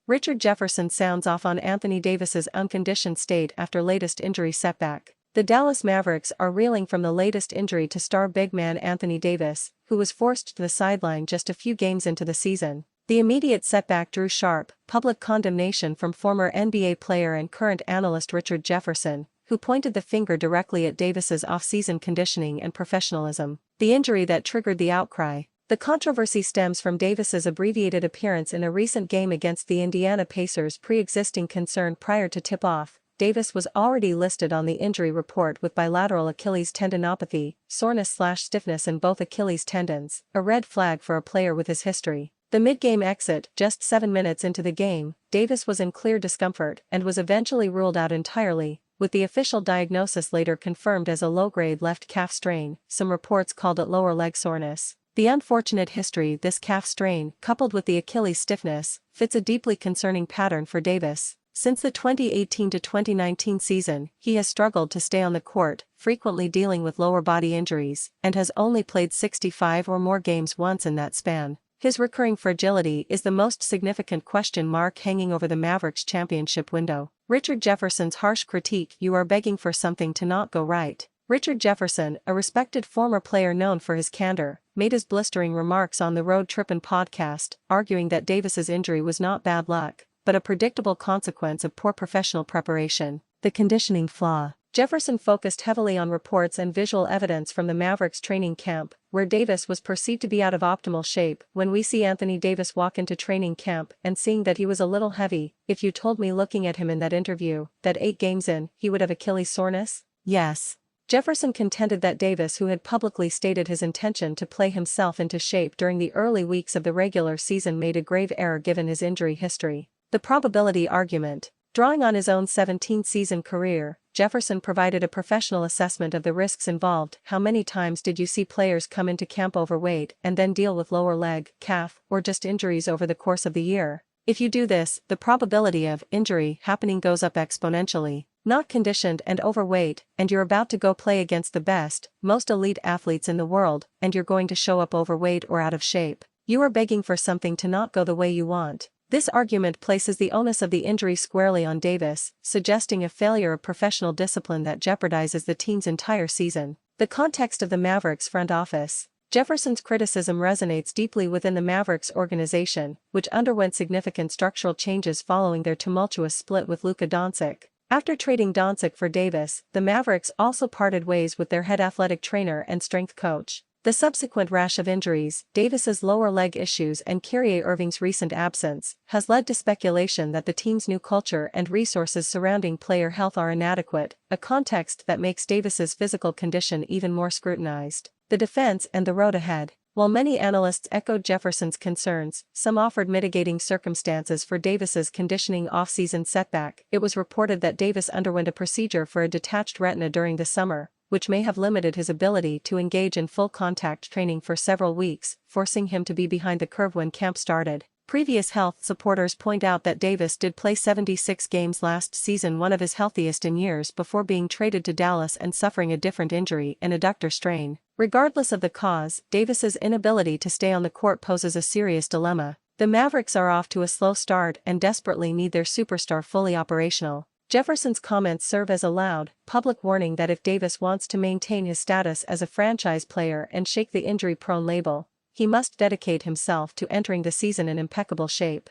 Richard Jefferson sounds off on Anthony Davis's unconditioned state after latest injury setback. The Dallas Mavericks are reeling from the latest injury to star big man Anthony Davis, who was forced to the sideline just a few games into the season. The immediate setback drew sharp, public condemnation from former NBA player and current analyst Richard Jefferson, who pointed the finger directly at Davis's off-season conditioning and professionalism. The injury that triggered the outcry. The controversy stems from Davis's abbreviated appearance in a recent game against the Indiana Pacers. Pre-existing concern prior to tip-off, Davis was already listed on the injury report with bilateral Achilles tendinopathy, soreness/stiffness in both Achilles tendons, a red flag for a player with his history. The mid-game exit, just 7 minutes into the game, Davis was in clear discomfort and was eventually ruled out entirely, with the official diagnosis later confirmed as a low-grade left calf strain. Some reports called it lower leg soreness. The unfortunate history this calf strain, coupled with the Achilles stiffness, fits a deeply concerning pattern for Davis. Since the 2018-2019 season, he has struggled to stay on the court, frequently dealing with lower body injuries, and has only played 65 or more games once in that span. His recurring fragility is the most significant question mark hanging over the Mavericks championship window. Richard Jefferson's harsh critique: "You are begging for something to not go right." Richard Jefferson, a respected former player known for his candor, made his blistering remarks on the Road Trippin' podcast, arguing that Davis's injury was not bad luck, but a predictable consequence of poor professional preparation. The conditioning flaw. Jefferson focused heavily on reports and visual evidence from the Mavericks training camp, where Davis was perceived to be out of optimal shape. When we see Anthony Davis walk into training camp and seeing that he was a little heavy, if you told me looking at him in that interview, that 8 games in, he would have Achilles soreness? Yes. Jefferson contended that Davis, who had publicly stated his intention to play himself into shape during the early weeks of the regular season, made a grave error given his injury history. The probability argument. Drawing on his own 17-season career, Jefferson provided a professional assessment of the risks involved. How many times did you see players come into camp overweight and then deal with lower leg, calf, or just injuries over the course of the year? If you do this, the probability of injury happening goes up exponentially. Not conditioned and overweight, and you're about to go play against the best, most elite athletes in the world, and you're going to show up overweight or out of shape. You are begging for something to not go the way you want. This argument places the onus of the injury squarely on Davis, suggesting a failure of professional discipline that jeopardizes the team's entire season. The context of the Mavericks front office. Jefferson's criticism resonates deeply within the Mavericks organization, which underwent significant structural changes following their tumultuous split with Luka Doncic. After trading Doncic for Davis, the Mavericks also parted ways with their head athletic trainer and strength coach. The subsequent rash of injuries, Davis's lower leg issues and Kyrie Irving's recent absence, has led to speculation that the team's new culture and resources surrounding player health are inadequate, a context that makes Davis's physical condition even more scrutinized. The defense and the road ahead. While many analysts echoed Jefferson's concerns, some offered mitigating circumstances for Davis's conditioning off-season setback. It was reported that Davis underwent a procedure for a detached retina during the summer, which may have limited his ability to engage in full contact training for several weeks, forcing him to be behind the curve when camp started. Previous health supporters point out that Davis did play 76 games last season, one of his healthiest in years, before being traded to Dallas and suffering a different injury, an adductor strain. Regardless of the cause, Davis's inability to stay on the court poses a serious dilemma. The Mavericks are off to a slow start and desperately need their superstar fully operational. Jefferson's comments serve as a loud, public warning that if Davis wants to maintain his status as a franchise player and shake the injury-prone label, he must dedicate himself to entering the season in impeccable shape.